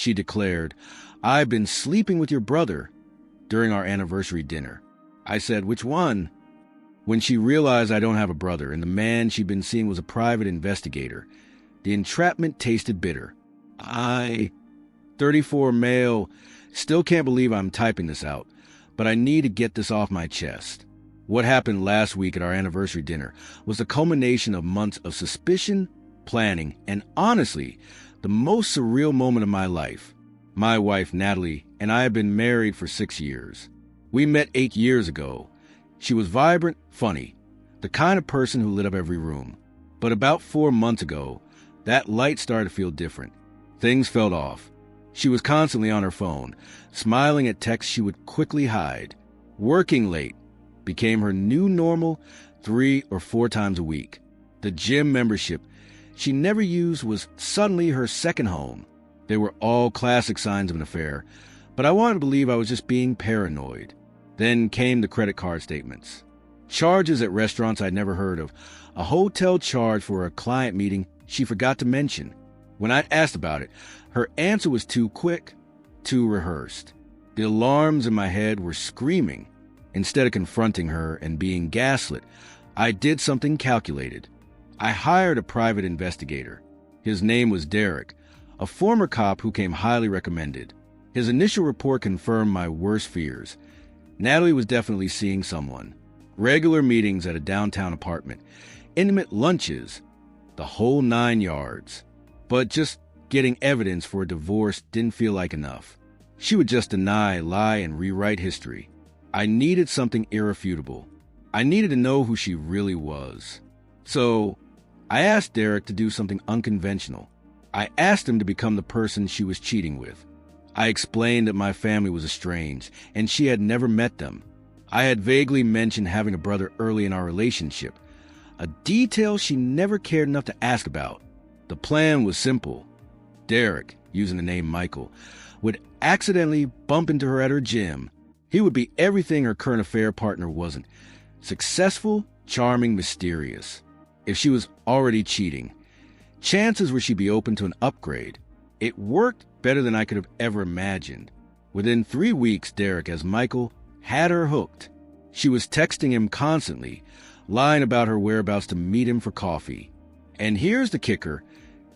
she declared, "I've been sleeping with your brother during our anniversary dinner." I said, "Which one?" When she realized I don't have a brother and the man she'd been seeing was a private investigator, the entrapment tasted bitter. 34 male, still can't believe I'm typing this out, but I need to get this off my chest. What happened last week at our anniversary dinner was the culmination of months of suspicion, planning, and honestly, the most surreal moment of my life. My wife, Natalie, and I have been married for 6 years. We met 8 years ago. She was vibrant, funny, the kind of person who lit up every room. But about 4 months ago, that light started to feel different. Things felt off. She was constantly on her phone, smiling at texts she would quickly hide. Working late became her new normal 3 or 4 times a week. The gym membership she never used was suddenly her second home. They were all classic signs of an affair, but I wanted to believe I was just being paranoid. Then came the credit card statements. Charges at restaurants I'd never heard of. A hotel charge for a client meeting she forgot to mention. When I asked about it, her answer was too quick, too rehearsed. The alarms in my head were screaming. Instead of confronting her and being gaslit, I did something calculated. I hired a private investigator. His name was Derek, a former cop who came highly recommended. His initial report confirmed my worst fears. Natalie was definitely seeing someone. Regular meetings at a downtown apartment, intimate lunches, the whole 9 yards. But just getting evidence for a divorce didn't feel like enough. She would just deny, lie, and rewrite history. I needed something irrefutable. I needed to know who she really was. So I asked Derek to do something unconventional. I asked him to become the person she was cheating with. I explained that my family was estranged, and she had never met them. I had vaguely mentioned having a brother early in our relationship, a detail she never cared enough to ask about. The plan was simple. Derek, using the name Michael, would accidentally bump into her at her gym. He would be everything her current affair partner wasn't. Successful, charming, mysterious. If she was already cheating, chances were she'd be open to an upgrade. It worked better than I could have ever imagined. Within 3 weeks, Derek, as Michael, had her hooked. She was texting him constantly, lying about her whereabouts to meet him for coffee. And here's the kicker.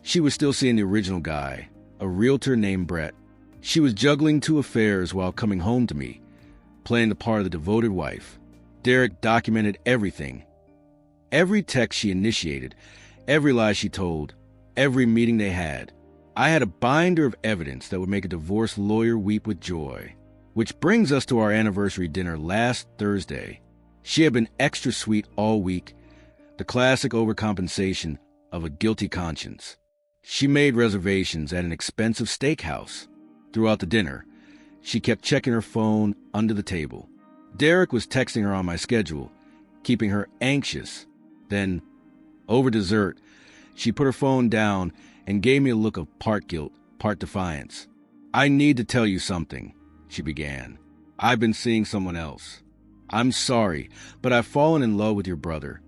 She was still seeing the original guy, a realtor named Brett. She was juggling 2 affairs while coming home to me, playing the part of the devoted wife. Derek documented everything. Every text she initiated, every lie she told, every meeting they had. I had a binder of evidence that would make a divorce lawyer weep with joy. Which brings us to our anniversary dinner last Thursday. She had been extra sweet all week, the classic overcompensation of a guilty conscience. She made reservations at an expensive steakhouse. Throughout the dinner, she kept checking her phone under the table. Derek was texting her on my schedule, keeping her anxious. Then, over dessert, she put her phone down and gave me a look of part guilt, part defiance. "I need to tell you something," she began. "I've been seeing someone else. I'm sorry, but I've fallen in love with your brother."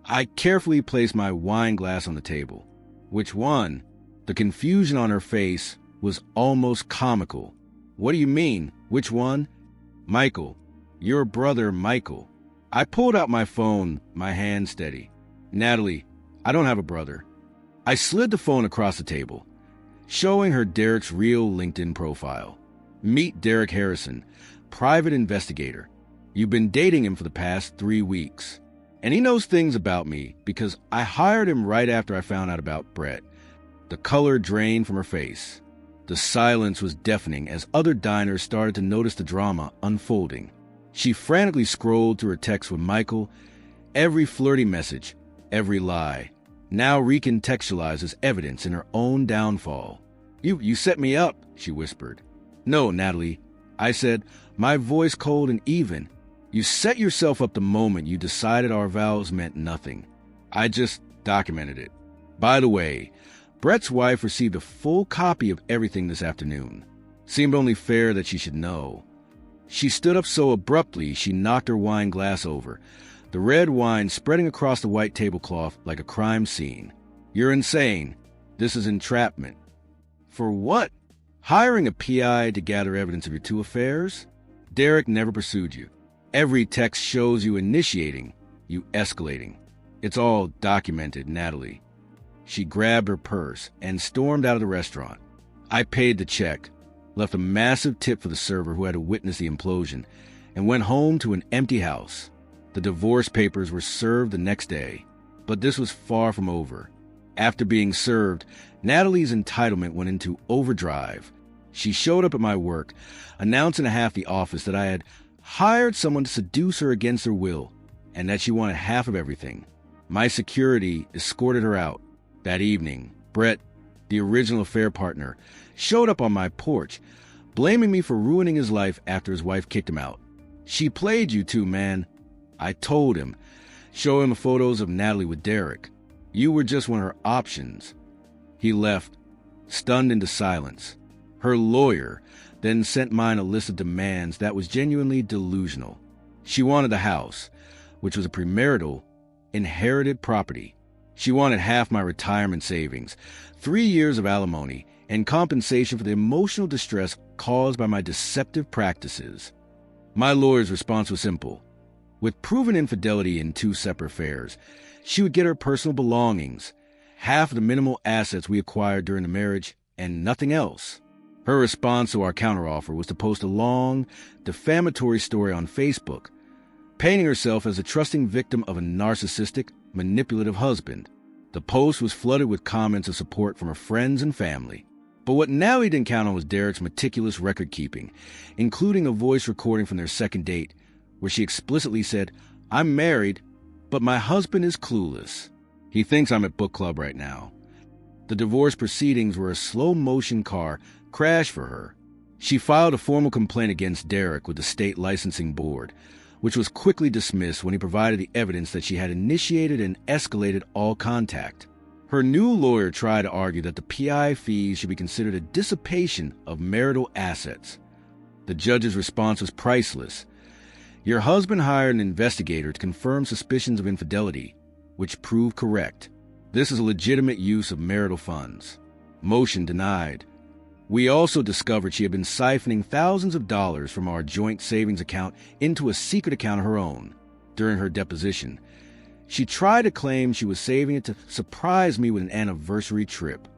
I carefully placed my wine glass on the table. "Which one?" The confusion on her face was almost comical. "What do you mean? Which one?" "Michael. Your brother, Michael." I pulled out my phone, my hand steady. "Natalie, I don't have a brother." I slid the phone across the table, showing her Derek's real LinkedIn profile. "Meet Derek Harrison, private investigator. You've been dating him for the past 3 weeks. And he knows things about me because I hired him right after I found out about Brett." The color drained from her face. The silence was deafening as other diners started to notice the drama unfolding. She frantically scrolled through her texts with Michael, every flirty message, every lie, now recontextualized as evidence in her own downfall. You set me up," she whispered. "No, Natalie," I said, my voice cold and even. "You set yourself up the moment you decided our vows meant nothing. I just documented it. By the way, Brett's wife received a full copy of everything this afternoon. Seemed only fair that she should know." She stood up so abruptly she knocked her wine glass over, the red wine spreading across the white tablecloth like a crime scene. "You're insane. This is entrapment." "For what?" Hiring a PI to gather evidence of your two affairs? Derek never pursued you. Every text shows you initiating, you escalating. It's all documented, Natalie. She grabbed her purse and stormed out of the restaurant. I paid the check, left a massive tip for the server who had to witness the implosion, and went home to an empty house. The divorce papers were served the next day, but this was far from over. After being served, Natalie's entitlement went into overdrive. She showed up at my work, announcing to half the office that I had hired someone to seduce her against her will, and that she wanted half of everything. My security escorted her out. That evening, Brett, the original affair partner, showed up on my porch, blaming me for ruining his life after his wife kicked him out. She played you too, man. I told him, show him photos of Natalie with Derek. You were just one of her options. He left, stunned into silence. Her lawyer then sent mine a list of demands that was genuinely delusional. She wanted the house, which was a premarital, inherited property. She wanted half my retirement savings, 3 years of alimony, and compensation for the emotional distress caused by my deceptive practices. My lawyer's response was simple. With proven infidelity in 2 separate affairs, she would get her personal belongings, half of the minimal assets we acquired during the marriage, and nothing else. Her response to our counteroffer was to post a long, defamatory story on Facebook, painting herself as a trusting victim of a narcissistic, manipulative husband. The post was flooded with comments of support from her friends and family. But what Natalie didn't count on was Derek's meticulous record-keeping, including a voice recording from their second date, where she explicitly said, "I'm married, but my husband is clueless. He thinks I'm at book club right now." The divorce proceedings were a slow-motion car crash for her. She filed a formal complaint against Derek with the state licensing board, which was quickly dismissed when he provided the evidence that she had initiated and escalated all contact. Her new lawyer tried to argue that the PI fees should be considered a dissipation of marital assets. The judge's response was priceless. Your husband hired an investigator to confirm suspicions of infidelity, which proved correct. This is a legitimate use of marital funds. Motion denied. We also discovered she had been siphoning thousands of dollars from our joint savings account into a secret account of her own. During her deposition, she tried to claim she was saving it to surprise me with an anniversary trip.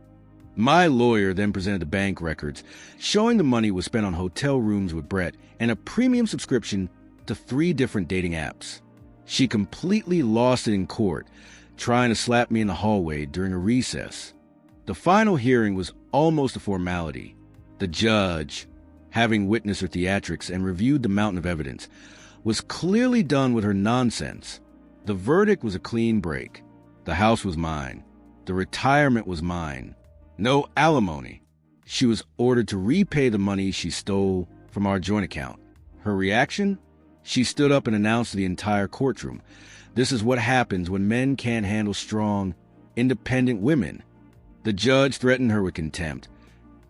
My lawyer then presented the bank records, showing the money was spent on hotel rooms with Brett and a premium subscription to 3 different dating apps. She completely lost it in court, trying to slap me in the hallway during a recess. The final hearing was almost a formality. The judge, having witnessed her theatrics and reviewed the mountain of evidence, was clearly done with her nonsense. The verdict was a clean break. The house was mine. The retirement was mine. No alimony. She was ordered to repay the money she stole from our joint account. Her reaction? She stood up and announced to the entire courtroom, "This is what happens when men can't handle strong, independent women." The judge threatened her with contempt,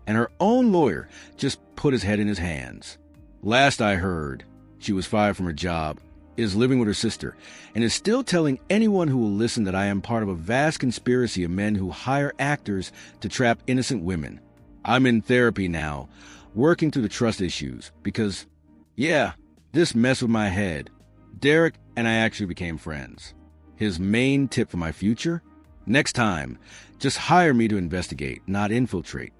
and her own lawyer just put his head in his hands. Last I heard, she was fired from her job, is living with her sister, and is still telling anyone who will listen that I am part of a vast conspiracy of men who hire actors to trap innocent women. I'm in therapy now, working through the trust issues, because, this messed with my head. Derek and I actually became friends. His main tip for my future? Next time, just hire me to investigate, not infiltrate.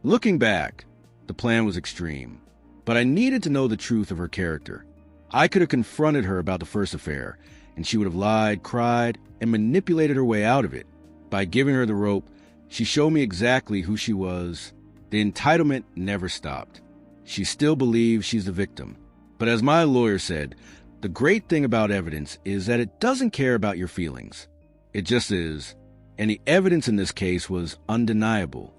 Looking back, the plan was extreme, but I needed to know the truth of her character. I could have confronted her about the first affair, and she would have lied, cried, and manipulated her way out of it. By giving her the rope, she showed me exactly who she was. The entitlement never stopped. She still believes she's the victim. But as my lawyer said, the great thing about evidence is that it doesn't care about your feelings. It just is. And the evidence in this case was undeniable.